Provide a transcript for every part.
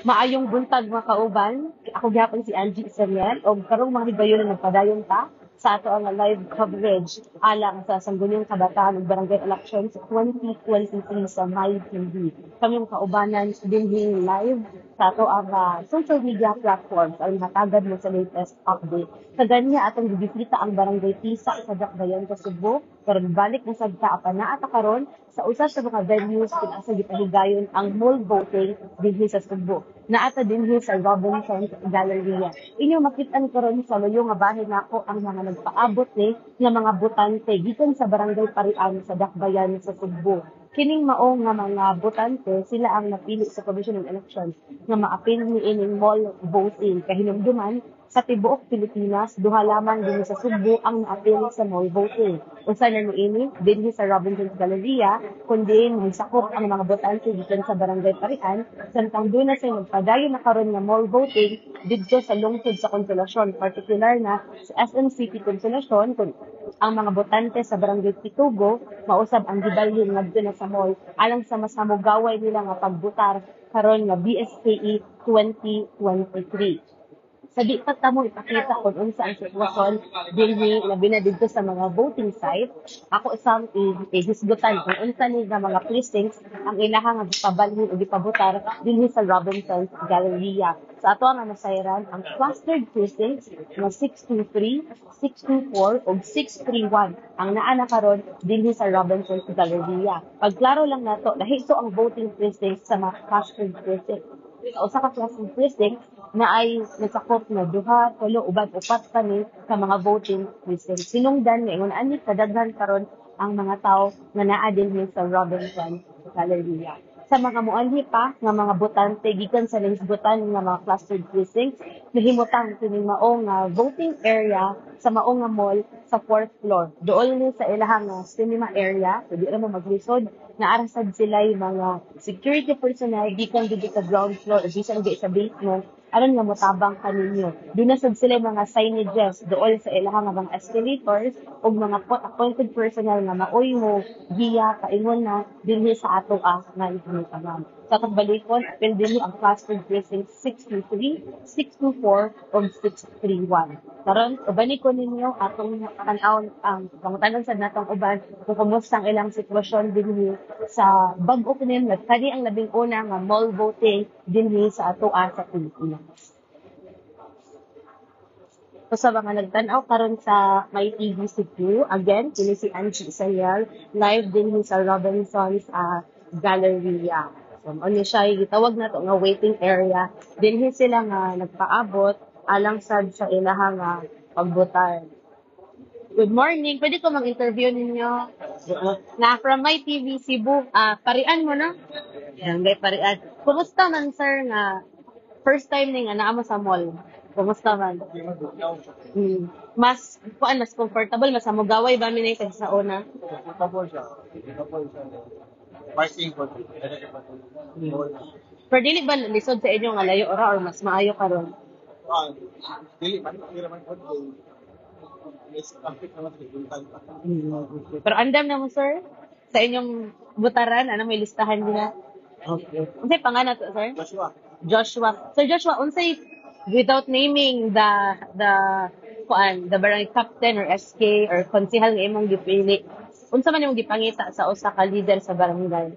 Maayong buntag mga kauban. Ako gyapon si Angie Isariel o karong mga higayon na nagpadayon ta sa ato ang live coverage alang sa Sangguniang Kabataan ug Barangay Elections 2023 sa My TV. Kami ang kaubanan dinhi live sa ato ang social media platforms aron matagad mo sa latest update. Sa ganya atong gibisita ang Barangay Tisa sa Dakbayan sa Cebu karon balik na sagta pa na ata karon sa usa sa mga venues kung asa gipahigayon ang mall voting dinhi sa Cebu. Naata dinhi sa Robinson Galleria. Inyo makit-an karon sa luyo nga bahin nako ang mga nagpaabot ni nga mga botante gikan sa Barangay Parian sa Dakbayan sa Cebu. Kining mao nga mga botante sila ang napili sa Commission on Elections nga maapil ni ining mall voting kahinumduman sa tibuok Pilipinas duha lamang dinhi sa Cebu ang naapil sa mall voting. Usa na niini dinhi sa Robinson Galleria kundi misakop ang mga botante gikan sa Barangay Parian samtang doon na sa nagpadayon na karon nga mall voting didto sa lungsod sa Consolacion, particular na sa SM City Consolacion kung ang mga botante sa Barangay Pitugo mausab ang gibalhin ngadto na sa mall alang sa mas hamugaway nila nga pagbutar karon nga BSKE 2023. Sa di pa tamo ipakita kung unsa ang sitwasyon dinhi labi na dito sa mga voting site, ako isang ihisgutan kung unsa ni nga mga precincts ang ilaha nga gipabalhin o gipabutar dinhi sa Robinson Galleria. Sa ato nga nasayran ang clustered precincts nga 623, 624 ug 631 ang naa na karon dinhi sa Robinson Galleria. Pagklaro lang nato, nahiso ang voting precincts sa mga clustered precincts. Sa usa ka klaseng precinct na ay nasakop na duha, tulo, uban, upat kami sa mga voting precinct. Sinungdan nga ingon ani kadaghan karon ang mga tao nga naa dinhi sa Robinson Galleria. Sa mga muanhi pa nga mga botante gikan sa nahisgutan nga mga clustered precincts, nahimutang kining mao nga voting area sa mao nga mall sa 4th floor. Dool ni sa ilahang cinema area, so di ra mo maglisod na arasad sila yung mga security personnel gikan dito sa ground floor o bisan di sa basement aron nga motabang kaninyo. Doon na sad sila yung mga signages dool sa ilahang mga escalators o mga appointed personnel nga maoy mo giya kaingon na dinhi sa ato nga itinutangam. Sa pagbalikon, apil din ang clustered precinct 623, 624 o 631. Karon, ubani ko ninyo atong tanaw ang pangutanon sa natong uban kung kumusta ang ilang sitwasyon dinhi sa bag-o kunin nga kani ang labing una nga mall voting dinhi sa ato sa Pilipinas. So sa mga nagtanaw karon sa My TV Cebu, again, kini si Angie Isariel, live dinhi sa Robinson's Galleria. So, ano siya, gitawag na to nga waiting area. Dinhi sila nga nagpaabot alang sad sa ilahang pagbutar. Good morning. Pwede ko mag-interview ninyo? Na from My TV Cebu. Parian mo na? Barangay Parian. Kumusta man, sir, nga first time ni nga naamo sa mall? Kumusta man? Mas comfortable, mas hamugaway ba minay kasi sa una? Pero dili ba lisod sa inyo nga layo ora or mas maayo karon? Pero andam na mo sir sa inyong butaran ano may listahan nila. Okay. Unsay pangalan to sir? Joshua. Sir Joshua, unsay without naming the barangay captain or SK or konsehal nga imong gipili. Unsa man imong gipangita sa usa ka leader sa barangay?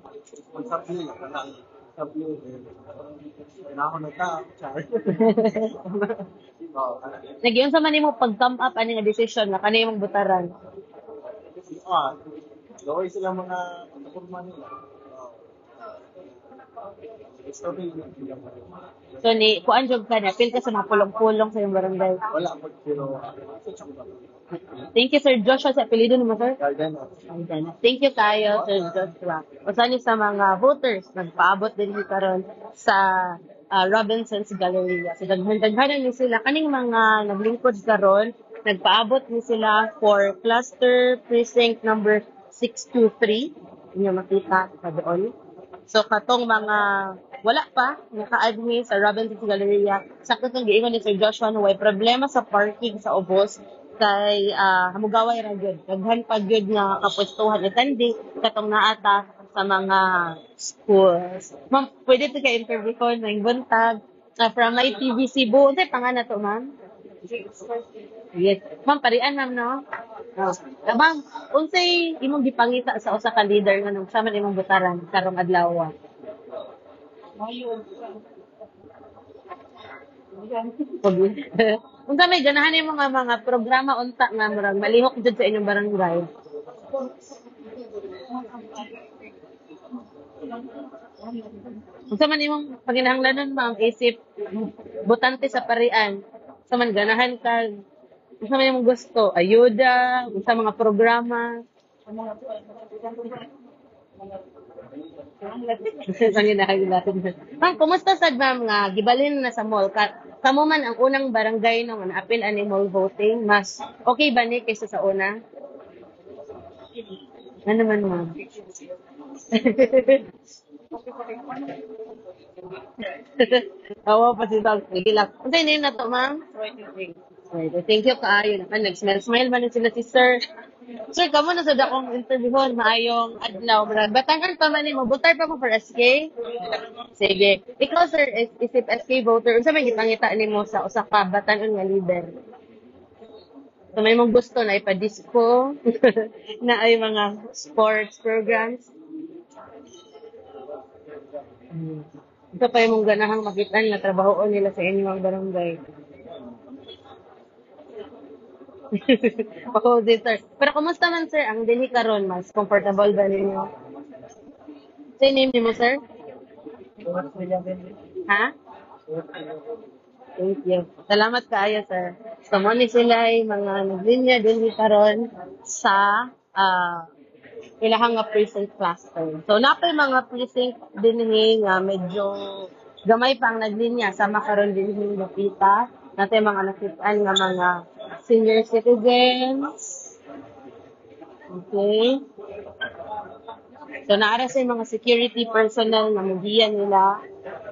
Nagyon sa man imong pag-come up ani nga decision na kanay imong butaran? Gawin sila mga pagkakurma nila. So ni kuan jud ka na pil ka sa mga pulong-pulong sa imong barangay. Wala po pero Thank you Sir Joshua sa apelyido nimo sir. Gardenos. Thank you kayo Sir Joshua. Usani sa mga voters nagpaabot din karon sa Robinson's Galleria. So daghan ni sila kaning mga naglingkod karon nagpaabot ni sila for cluster precinct number 623. Inyo makita sa doon. So katong mga wala pa naka-admin sa Robinson's Galleria. Sakto tong giingon ni Sir Joshua no way problema sa parking sa ubos kay hamugaway ra gyud. Daghan pa gyud nga kapwestuhan attending katong naata sa mga schools. Ma'am, pwede to kay interview ko ng buntag from my TV Cebu. Unsay pangalan na to, ma'am? Yes. Ma'am, parian ma'am, no? Oh. Ma'am, unsay imong gipangita sa usa ka leader nga nung sama imong butaran karong adlaw? Unsa may ganahan nimo nga mga programa unta nga murag malihok jud sa inyong barangay? Unsa man imong panginahanglanon ma'am isip botante sa parian? Unsa man ganahan ka? Unsa man imong gusto? Ayuda, unsa mga programa? Panginahanglanon. Ma'am, kumusta sad ma'am nga gibalhin na sa mall? Kamo man ang unang barangay no nga na-apil ani mall voting, mas okay ba ni kaysa sa una? Ano man ma'am? Oo, pa si Tag. Sige lang. Unsay name na to, ma'am? Right. Thank you kaayo naman. Nag-smile man sila si sir. Sir, kamo na sa dakong interviewon maayong adlaw. Batangan pa man nimo. Butar pa mo for SK? Sige. Ikaw sir, isip SK voter. Unsa may gipangita nimo sa usa ka batan-on nga leader? So may mong gusto na ipa-disco, na ay mga sports programs. Ito pa yung ganahang makita na trabahoon nila sa inyong barangay. Ako din, sir. Pero kumusta man, sir? Ang dili karon mas comfortable ba ninyo? Say name niyo mo, sir? Ha? Thank you. Salamat kaayo, sir. So, mo ni sila ay mga naglinya dili karon sa ilahang nga precinct cluster. So, napay mga precinct dinhi nga medyo gamay pang naglinya sa makaron dinhi napita. Natay mga nakitaan nga mga senior citizens. Okay. So, naara sa mga security personnel na mugiyan nila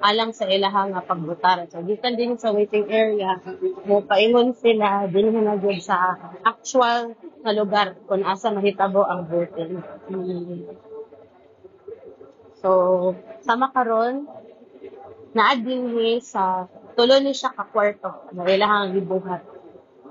alang sa ilahang nga pagbotar. So, gikan din sa waiting area, mo paingon sila din na gyud sa actual na lugar kung asa mahitabo ang voting. So, sama karon naa dinhi sa tulo ni siya ka kwarto na ilahang gibuhat.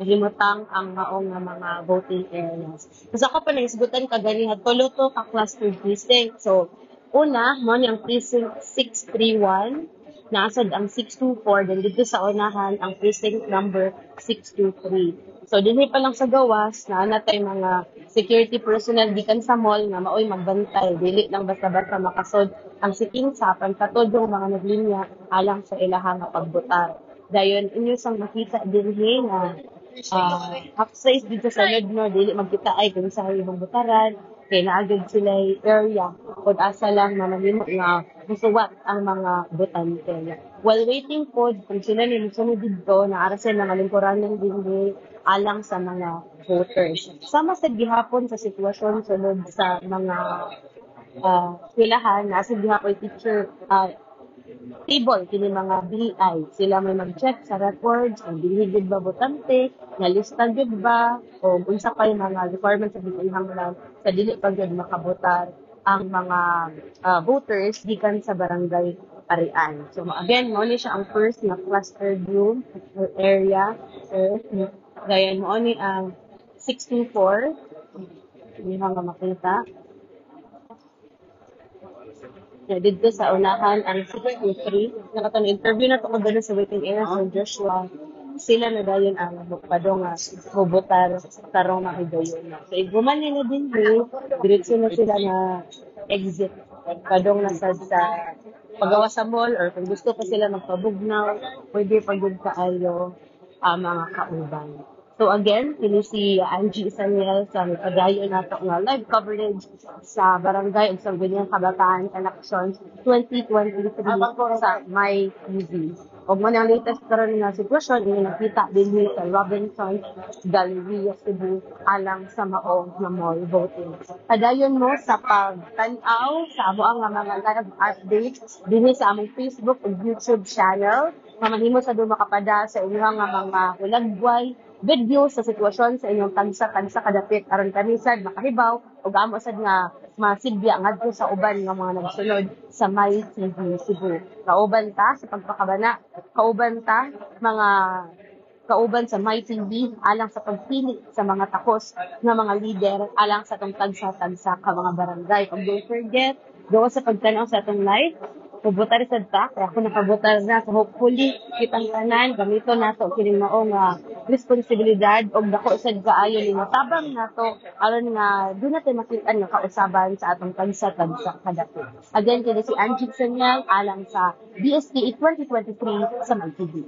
Nahimutang ang maong nga mga voting areas. Kasi ako pa naisgutan kaganihan, tulo to ka cluster precinct. So, una, mo ni ang precinct 631, naasad ang 624, then dito sa unahan ang precinct number 623. So, dinhi pa lang sa gawas, naanatay mga security personnel gikan sa mall nga maoy magbantay, dili lang basta-basta makasod ang siking sapan katod yung mga naglinya alang sa ilahang nga pagbotar. Dayon inyo sang makita dinhi nga upsize dito sa Lednor, dili magkita ay kung sa ibang butaran, kaya naagad sila area kung asa lang na mahimo nga musuwat ang mga botante. While waiting po, kung sila ni musunod dito, naara sila nga lingkuranan din alang sa mga voters. Sama sa gihapon sa sitwasyon sunod sa mga eskwelahan, nasa gihapon teacher table kini mga BI sila may mag-check sa records ang dili gid ba botante nga lista gid ba o unsa pa yung mga requirements sa kinahanglan sa dili pa gid makabotar ang mga voters gikan sa barangay Arian. So again, mo ni siya ang first na cluster room or area. Gaya mo ni ang 624 hindi nga makita. Dito sa unahan ang 623. Nakatang interview na ito ko doon sa waiting area sa Joshua. Sila na dayon ang padong nga bubutar tarong makidayon. So, iguman nila din diretso na sila na exit. Padong na sa pagawa sa mall or kung gusto pa sila magpabugnaw, pwede pagod kaayo mga kauban. So again, kini si Angie Isaniel sa padayon nato nga live coverage sa Barangay ug Sangguniang Kabataan Elections 2023 sa My TV. Og mo ang latest karon nga sitwasyon ini nakita dinhi sa Robinson Galleria Cebu alang sa maong nga mall voting. Padayon mo sa pagtan-aw sa amo nga mga live updates dinhi sa among Facebook ug YouTube channel. Mamahimo sa do makapada sa inyong nga mga hulagway video sa sitwasyon sa inyong tansa kadapit aron kami sad makahibaw ug amo sad nga masilbiya ngadto sa uban nga mga nagsunod sa My TV Cebu. Kauban ta sa pagpakabana, kauban ta mga kauban sa My TV alang sa pagpili sa mga takos nga mga leader alang sa atong tagsa-tagsa ka mga barangay. Ug don't forget, doon sa pagtanaw sa atong live, pubutar sad ta, kaya ako nakabutar na. So hopefully, kitang tanan, gamito nato kining maong responsibilidad og dako sad kaayo ni matabang nato aron nga doon natin makita nga kausaban sa atong tagsa-tagsa kadako. Again, kini si Angie Sanyang alang sa BSTE 2023 sa My TV.